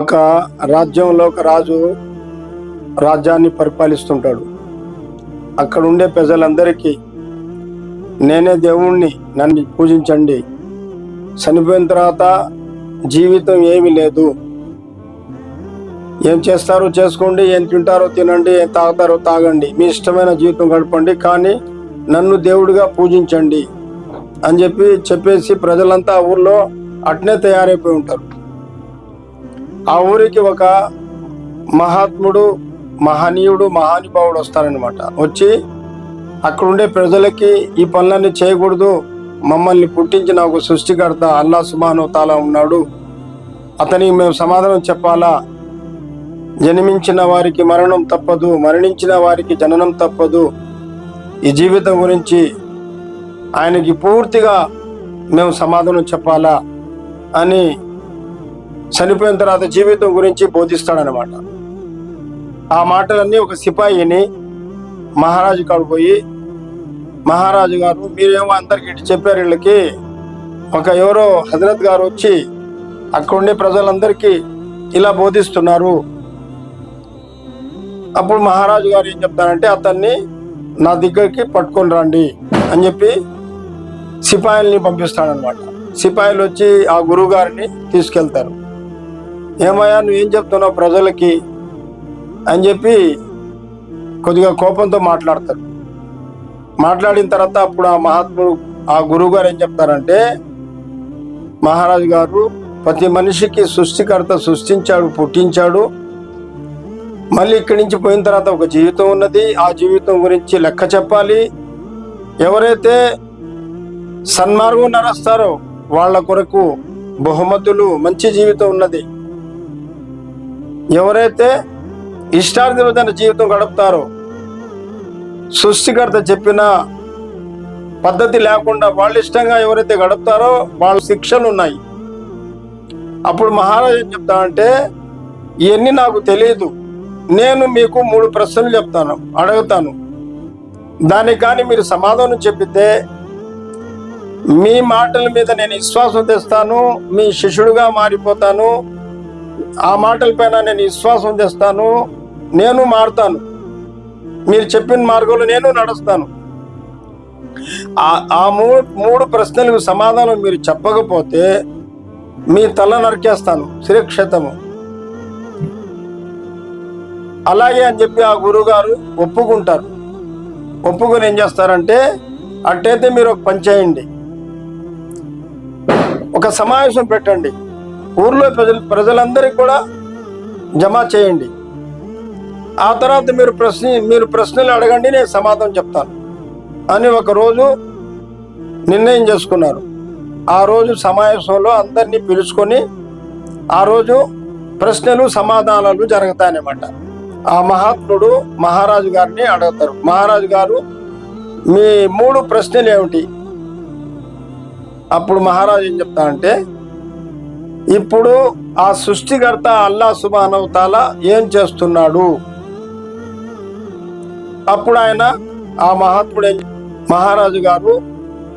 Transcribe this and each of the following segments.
ఒక రాజ్యంలో ఒక రాజు రాజ్యాన్ని పరిపాలిస్తుంటాడు. అక్కడ ఉండే ప్రజలందరికీ నేనే దేవుణ్ణి, నన్ను పూజించండి, చనిపోయిన తర్వాత జీవితం ఏమీ లేదు, ఏం చేస్తారో చేసుకోండి, ఏం తింటారో తినండి, ఏం తాగుతారో తాగండి, మీ ఇష్టమైన జీవితం గడపండి, కానీ నన్ను దేవుడిగా పూజించండి అని చెప్పేసి ప్రజలంతా ఆ ఊర్లో అట్నే తయారైపోయి ఉంటారు. ఆ ఊరికి ఒక మహాత్ముడు, మహనీయుడు, మహానుభావుడు వస్తారనమాట. వచ్చి అక్కడుండే ప్రజలకి ఈ పనులన్నీ చేయకూడదు, మమ్మల్ని పుట్టించిన ఒక సృష్టికర్త అల్లా సుబ్హానహు తాలా ఉన్నాడు, అతనికి మేము సమాధానం చెప్పాలా, జన్మించిన వారికి మరణం తప్పదు, మరణించిన వారికి జననం తప్పదు, ఈ జీవితం గురించి ఆయనకి పూర్తిగా మేము సమాధానం చెప్పాలా అని చనిపోయిన తర్వాత జీవితం గురించి బోధిస్తాడనమాట. ఆ మాటలన్నీ ఒక సిపాయిని మహారాజు కాడు పోయి, మహారాజు గారు మీరేమో అందరికి ఇటు చెప్పారు, వీళ్ళకి ఒక ఎవరో హజరత్ గారు వచ్చి అక్కడుండే ప్రజలందరికీ ఇలా బోధిస్తున్నారు. అప్పుడు మహారాజు గారు ఏం చెప్తారంటే, అతన్ని నా దగ్గరికి పట్టుకొని రండి అని చెప్పి సిపాయిల్ని పంపిస్తాడనమాట. సిపాయిలు వచ్చి ఆ గురువు గారిని తీసుకెళ్తారు. ఏమయ్యా నువ్వేం చెప్తున్నావు ప్రజలకి అని చెప్పి కొద్దిగా కోపంతో మాట్లాడతారు. మాట్లాడిన తర్వాత అప్పుడు ఆ మహాత్ముడు, ఆ గురువు గారు ఏం చెప్తారంటే, మహారాజు గారు ప్రతి మనిషికి సృష్టికర్త సృష్టించాడు, పుట్టించాడు, మళ్ళీ ఇక్కడి నుంచి పోయిన తర్వాత ఒక జీవితం ఉన్నది, ఆ జీవితం గురించి లెక్క చెప్పాలి. ఎవరైతే సన్మార్గం నడుస్తారో వాళ్ళ కొరకు బహుమతులు, మంచి జీవితం ఉన్నది. ఎవరైతే ఇష్టార్థమైన జీవితం గడుపుతారో, సృష్టికర్త చెప్పిన పద్ధతి లేకుండా వాళ్ళ ఇష్టంగా ఎవరైతే గడుపుతారో వాళ్ళ శిక్షలు ఉన్నాయి. అప్పుడు మహారాజు ఏం చెప్తానంటే, ఇవన్నీ నాకు తెలియదు, నేను మీకు 3 ప్రశ్నలు అడుగుతాను, దానికి కానీ మీరు సమాధానం చెప్పితే మీ మాటల మీద నేను విశ్వాసం తెస్తాను, మీ శిష్యుడుగా మారిపోతాను, ఆ మాటలపైన నేను విశ్వాసం తెస్తాను, నేను మారుతాను, మీరు చెప్పిన మార్గంలో నేను నడుస్తాను. ఆ 3 ప్రశ్నలకు సమాధానం మీరు చెప్పకపోతే మీ తల నరికేస్తాను, శిరక్షతము. అలాగే అని చెప్పి ఆ గురువు గారు ఒప్పుకుంటారు. ఒప్పుకొని ఏం చేస్తారంటే, అట్టయితే మీరు ఒక పని చేయండి, ఒక సమావేశం పెట్టండి, ఊర్లో ప్రజలందరికీ కూడా జమ చేయండి, ఆ తర్వాత మీరు ప్రశ్నలు అడగండి, నేను సమాధానం చెప్తాను అని ఒకరోజు నిర్ణయం చేసుకున్నారు. ఆ రోజు సమావేశంలో అందరినీ పిలుచుకొని ఆ రోజు ప్రశ్నలు సమాధానాలు జరుగుతాయన్నమాట. ఆ మహాత్ముడు మహారాజు గారిని అడుగుతారు, మహారాజు గారు మీ 3 ప్రశ్నలు ఏమిటి? అప్పుడు మహారాజు ఏం చెప్తానంటే, ఇప్పుడు ఆ సృష్టికర్త అల్లా సుబ్హానహు తాలా ఏం చేస్తున్నాడు? అప్పుడు ఆయన, ఆ మహాత్ముడు మహారాజు గారు,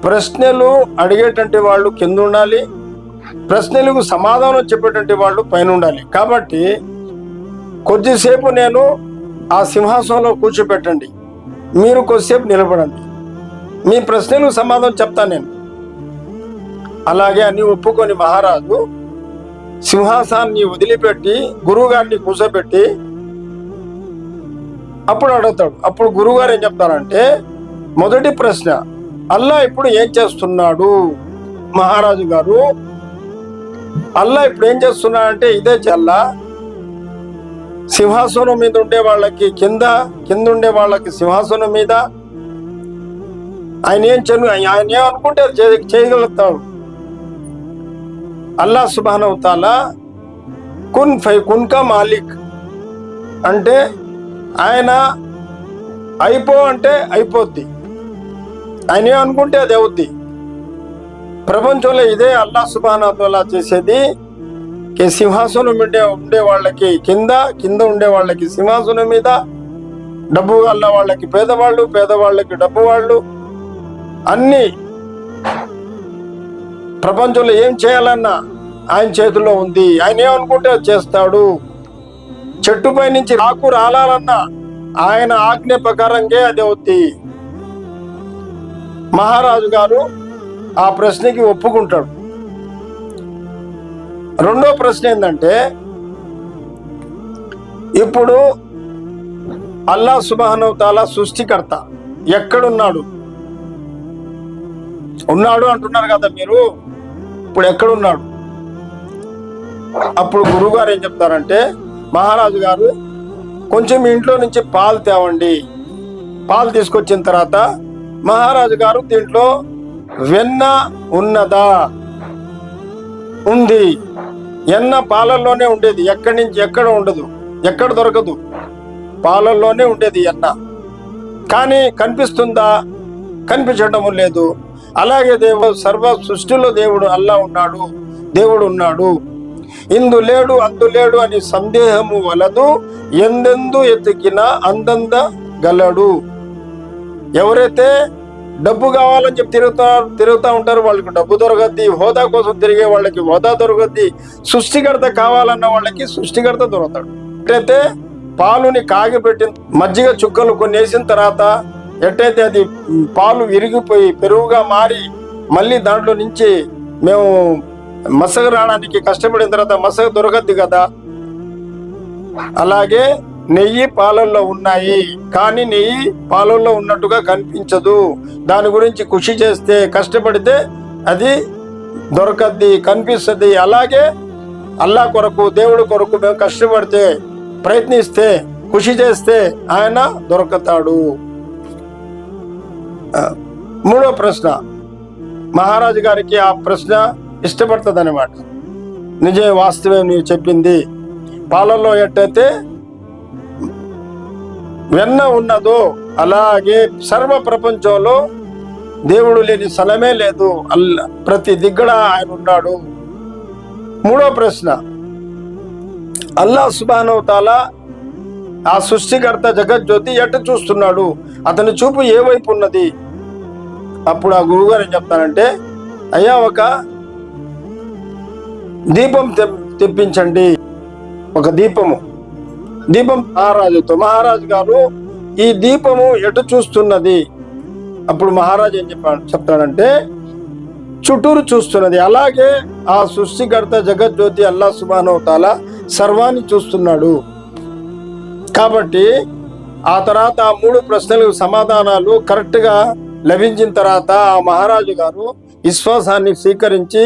ప్రశ్నలు అడిగేటువంటి వాళ్ళు కింద ఉండాలి, ప్రశ్నలకు సమాధానం చెప్పేటువంటి వాళ్ళు పైన ఉండాలి. కాబట్టి కొద్దిసేపు నేను ఆ సింహాసనంలో కూర్చోపెట్టండి, మీరు కొద్దిసేపు నిలబడండి, మీ ప్రశ్నలకు సమాధానం చెప్తాను నేను. అలాగే అని ఒప్పుకొని మహారాజు సింహాసనాన్ని వదిలిపెట్టి గురువు గారిని కూర్చోబెట్టి అప్పుడు అడుగుతాడు. అప్పుడు గురువు గారు ఏం చెప్తారంటే, మొదటి ప్రశ్న, అల్లా ఇప్పుడు ఏం చేస్తున్నాడు? మహారాజు గారు, అల్లా ఇప్పుడు ఏం చేస్తున్నాడంటే, ఇదే చల్లా సింహాసనం మీద ఉండే వాళ్ళకి కింద ఉండే వాళ్ళకి సింహాసనం మీద ఆయన ఏమనుకుంటే చేయగలుగుతాడు. అల్లా సుబ్హానహు తాలా కున్ ఫైకున్ కా మాలిక్ అంటే, ఆయన అయిపో అంటే అయిపోద్ది, ఆయన ఏమనుకుంటే అది అవుద్ది. ప్రపంచంలో ఇదే అల్లా సుబ్హానహు తాలా చేసేది. సింహాసనం ఉండే వాళ్ళకి కింద ఉండే వాళ్ళకి సింహాసనం మీద, డబ్బు వల్ల వాళ్ళకి పేదవాళ్ళకి డబ్బు వాళ్ళు, అన్ని ప్రపంచంలో ఏం చేయాలన్నా ఆయన చేతుల్లో ఉంది. ఆయన ఏమనుకుంటే అది చేస్తాడు. చెట్టుపై నుంచి ఆకు రాలాలన్నా ఆయన ఆజ్ఞ ప్రకారంగా అది అవుద్ది. మహారాజు గారు ఆ ప్రశ్నకి ఒప్పుకుంటాడు. రెండో ప్రశ్న ఏంటంటే, ఇప్పుడు అల్లా సుబ్హానహు తఆలా సృష్టికర్త ఎక్కడున్నాడు? ఉన్నాడు అంటున్నారు కదా మీరు, ఇప్పుడు ఎక్కడున్నాడు? అప్పుడు గురువుగారు ఏం చెప్తారంటే, మహారాజు గారు కొంచెం ఇంట్లో నుంచి పాలు తేవండి. పాలు తీసుకొచ్చిన తర్వాత మహారాజు గారు దీంట్లో వెన్న ఉన్నదా? ఉంది. వెన్న పాలల్లోనే ఉండేది, ఎక్కడి నుంచి ఎక్కడ ఉండదు, ఎక్కడ దొరకదు, పాలల్లోనే ఉండేది వెన్న. కానీ కనిపిస్తుందా? కనిపించడం లేదు. అలాగే దేవుడు సర్వ సృష్టిలో దేవుడు అల్లా ఉన్నాడు, దేవుడు ఉన్నాడు. ఇందు లేడు అందు లేడు అని సందేహము వలదు, ఎందెందు ఎతికినా అందంద గలడు. ఎవరైతే డబ్బు కావాలని చెప్పి తిరుగుతూ ఉంటారు, వాళ్ళకి డబ్బు దొరకద్ది. హోదా కోసం తిరిగే వాళ్ళకి హోదా దొరకద్ది. సృష్టికర్త కావాలన్న వాళ్ళకి సృష్టికర్త దొరుకుతాడు. ఎట్టయితే పాలుని కాగిపెట్టి మజ్జిగ చుక్కలు కొన్ని వేసిన తర్వాత ఎట్టయితే అది పాలు విరిగిపోయి పెరుగుగా మారి మళ్ళీ దాంట్లో నుంచి మేము మసగ రావడానికి కష్టపడిన తర్వాత మసగ దొరకద్ది కదా, అలాగే నెయ్యి పాలల్లో ఉన్నాయి, కానీ నెయ్యి పాలల్లో ఉన్నట్టుగా కనిపించదు. దాని గురించి కృషి చేస్తే కష్టపడితే అది దొరకద్ది, కనిపిస్తుంది. అలాగే అల్లా కొరకు దేవుడి కొరకు మేము కష్టపడితే ప్రయత్నిస్తే కృషి చేస్తే ఆయన దొరకతాడు. మూడో ప్రశ్న, మహారాజు గారికి ఆ ప్రశ్న ఇష్టపడుతుంది అనమాట. నిజమే, వాస్తవం నీవు చెప్పింది. పాలల్లో ఎట్టయితే వెన్న ఉన్నదో అలాగే సర్వ ప్రపంచంలో దేవుడు లేని స్థలమే లేదు, ప్రతి దిగ్గడ ఆయన ఉన్నాడు. మూడో ప్రశ్న, అల్లా సుబ్హానహు తఆలా ఆ సృష్టికర్త జగజ్యోతి ఎట్ట చూస్తున్నాడు? అతని చూపు ఏ వైపు ఉన్నది? అప్పుడు ఆ గురువుగారు ఏం చెప్తానంటే, అయ్యా ఒక దీపం తెప్పించండి. ఒక దీపం మహారాజు గారు ఈ దీపము ఎటు చూస్తున్నది? అప్పుడు మహారాజు ఏం చెప్తాడంటే చుట్టూరు చూస్తున్నది. అలాగే ఆ సృష్టికర్త జగజ్యోతి అల్లా సుబ్హానహు తఆలా సర్వాన్ని చూస్తున్నాడు. కాబట్టి ఆ తర్వాత ఆ మూడు ప్రశ్నలకు సమాధానాలు కరెక్ట్గా లభించిన తర్వాత ఆ మహారాజు గారు విశ్వాసాన్ని స్వీకరించి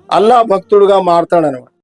అల్లా భక్తుడుగా మారతాడనమాట.